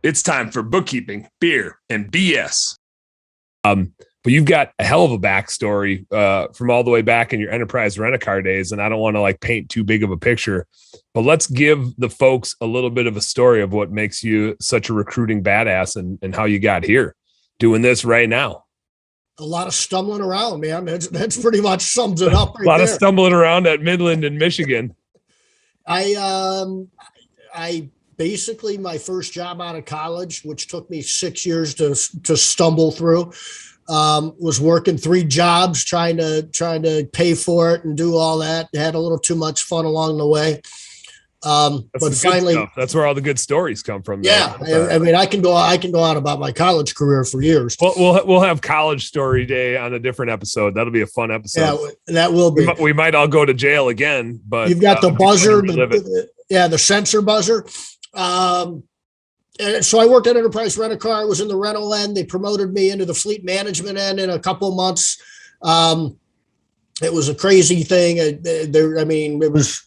It's time for bookkeeping, beer, and BS. But you've got a hell of a backstory from all the way back in your enterprise rent-a-car days, and I don't want to like paint too big of a picture, but let's give the folks a little bit of a story of what makes you such a recruiting badass and how you got here doing this right now. A lot of stumbling around, man. That's pretty much sums it up. Right, a lot of stumbling around at Midland in Michigan. I basically, my first job out of college, which took me 6 years to stumble through, was working 3 jobs, trying to pay for it and do all that. Had a little too much fun along the way. But finally, that's where all the good stories come from. Yeah. I mean, I can go on about my college career for years. We'll have college story day on a different episode. That'll be a fun episode. Yeah, that will be. We might all go to jail again, but you've got the buzzer, the sensor buzzer. And so I worked at Enterprise Rent-A-Car. I was in the rental end. They promoted me into the fleet management end in a couple of months. It was a crazy thing. It was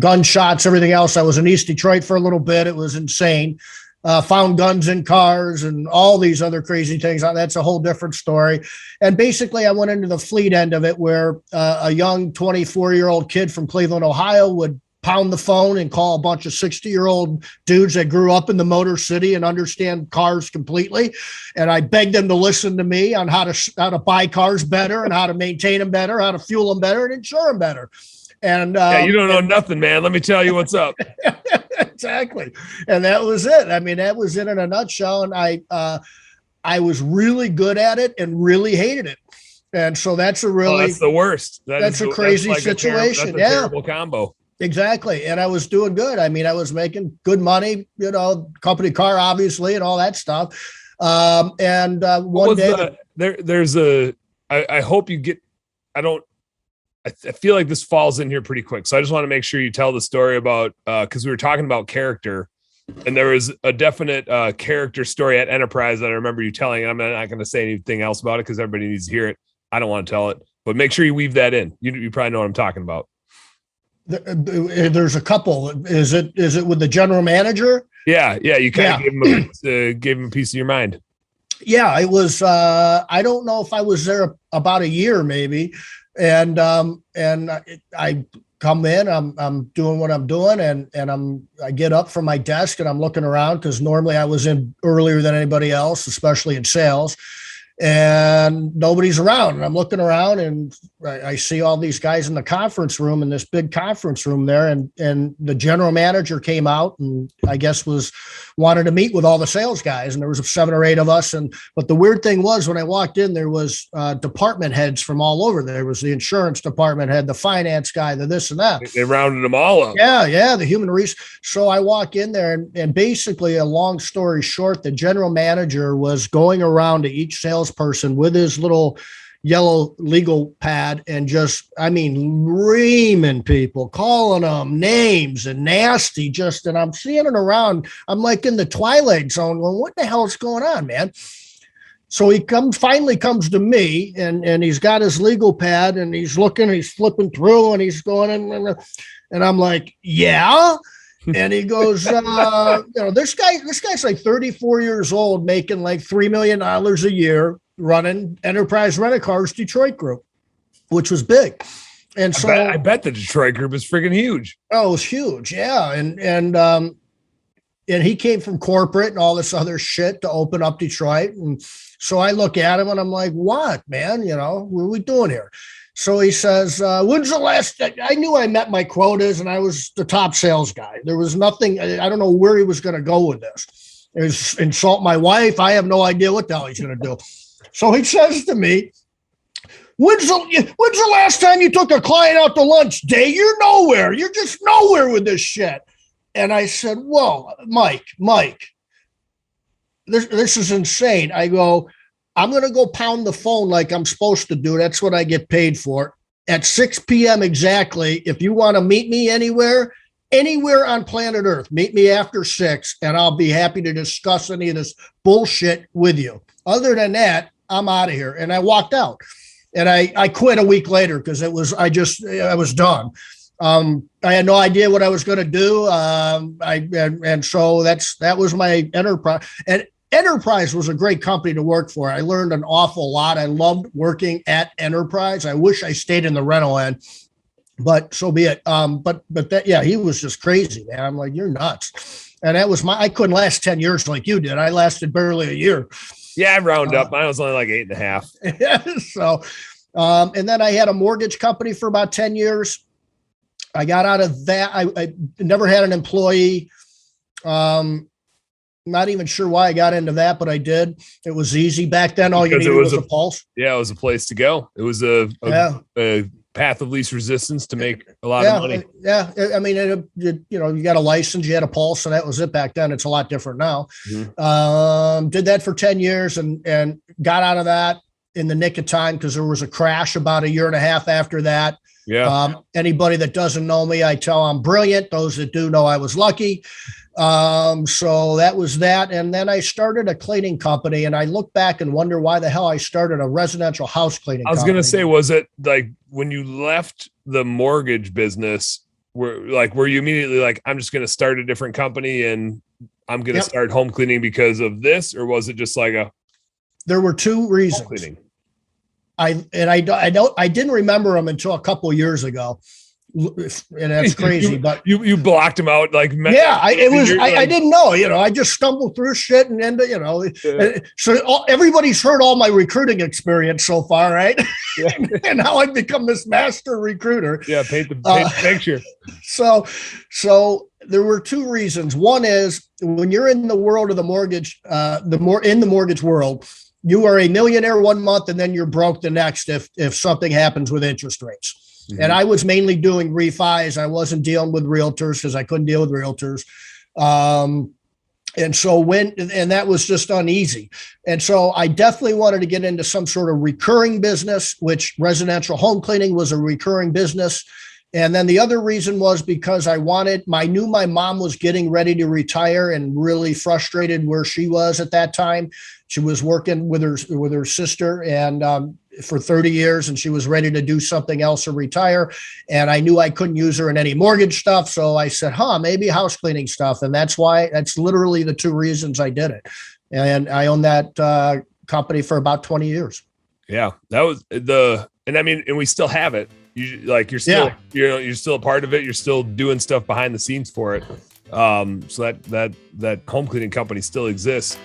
gunshots, everything else. I was in East Detroit for a little bit. It was insane. Found guns in cars and all these other crazy things. That's a whole different story. And basically, I went into the fleet end of it where a young 24-year-old kid from Cleveland, Ohio would pound the phone and call a bunch of 60-year-old dudes that grew up in the Motor City and understand cars completely. And I begged them to listen to me on how to buy cars better and how to maintain them better, how to fuel them better and insure them better. And you don't know nothing, man. Let me tell you what's up. Exactly. And that was it. I mean, that was it in a nutshell. And I was really good at it and really hated it. And so that's that's the worst. That's a crazy situation. That's a terrible combo. Exactly. And I was doing good. I mean, I was making good money, company car, obviously, and all that stuff. One day I hope you get, I feel like this falls in here pretty quick. So I just want to make sure you tell the story about, cause we were talking about character and there was a definite character story at Enterprise that I remember you telling, and I'm not going to say anything else about it cause everybody needs to hear it. I don't want to tell it, but make sure you weave that in. You probably know what I'm talking about. There's a couple. Is it with the general manager? Yeah. You kind of gave him a piece of your mind. Yeah, it was. I don't know if I was there about a year, maybe. And I come in. I'm doing what I'm doing, and I get up from my desk and I'm looking around because normally I was in earlier than anybody else, especially in sales. And nobody's around. And I'm looking around and I see all these guys in the conference room, in this big conference room there. And the general manager came out and I guess wanted to meet with all the sales guys. And there was 7 or 8 of us. But the weird thing was when I walked in, there was department heads from all over. There was the insurance department head, the finance guy, the this and that. They rounded them all up. Yeah. The human resource. So I walk in there and basically, a long story short, the general manager was going around to each salesperson with his little yellow legal pad and reaming people, calling them names and nasty, and I'm seeing it around. I'm like in the twilight zone going, what the hell is going on, man? So he finally comes to me and he's got his legal pad and he's flipping through and he's going, and I'm like, yeah. And he goes, this guy's like 34 years old, making like $3 million a year, running Enterprise Rent-A-Car's Detroit group, which was big. And so I bet the Detroit group is freaking huge. Oh, it was huge. Yeah. And he came from corporate and all this other shit to open up Detroit. And so I look at him and I'm like, what, man, what are we doing here? So he says, when's the last, I knew I met my quotas and I was the top sales guy. There was nothing, I don't know where he was going to go with this. It was insult my wife. I have no idea what the hell he's going to do. So he says to me, when's the last time you took a client out to lunch, Day? You're nowhere. You're just nowhere with this shit. And I said, whoa, Mike, this is insane. I go, I'm going to go pound the phone like I'm supposed to do. That's what I get paid for. At 6 p.m. exactly, if you want to meet me anywhere on planet Earth, meet me after 6, and I'll be happy to discuss any of this bullshit with you. Other than that, I'm out of here. And I walked out. And I quit a week later because I was done. I had no idea what I was going to do. And so that was my enterprise. And Enterprise was a great company to work for. I learned an awful lot. I loved working at Enterprise. I wish I stayed in the rental end, but so be it. But that, yeah, he was just crazy, man. I'm like, you're nuts. And that was I couldn't last 10 years like you did. I lasted barely a year. Yeah, I round up. Mine was only like 8.5. So, and then I had a mortgage company for about 10 years. I got out of that. I never had an employee. Not even sure why I got into that, but I did. It was easy back then. All you needed was a pulse. Yeah, it was a place to go. It was a path of least resistance to make a lot of money. Yeah, I mean, you got a license, you had a pulse, and that was it back then. It's a lot different now. Mm-hmm. Did that for 10 years and got out of that in the nick of time because there was a crash about a year and a half after that. Yeah. Anybody that doesn't know me, I tell I'm brilliant. Those that do know I was lucky. So that was that. And then I started a cleaning company, and I look back and wonder why the hell I started a residential house cleaning company. I was going to say, was it like when you left the mortgage business, were you immediately like, I'm just going to start a different company and I'm going to start home cleaning because of this? Or was it just like there were two reasons. Home cleaning? I didn't remember them until a couple of years ago, and that's crazy. But you blocked them out, like I didn't know. I just stumbled through shit and ended. So everybody's heard all my recruiting experience so far, right? Yeah. And now I've become this master recruiter. Yeah, paint the picture. So there were two reasons. One is when you're in the world of the mortgage, in the mortgage world, you are a millionaire one month and then you're broke the next if something happens with interest rates. Mm-hmm. And I was mainly doing refis. I wasn't dealing with realtors because I couldn't deal with realtors. And that was just uneasy. And so I definitely wanted to get into some sort of recurring business, which residential home cleaning was a recurring business. And then the other reason was because I knew my mom was getting ready to retire and really frustrated where she was at that time. She was working with her sister and for 30 years, and she was ready to do something else or retire. And I knew I couldn't use her in any mortgage stuff. So I said, maybe house cleaning stuff. And that's literally the two reasons I did it. And I owned that company for about 20 years. Yeah, that was and we still have it. You're still a part of it. You're still doing stuff behind the scenes for it. So that home cleaning company still exists.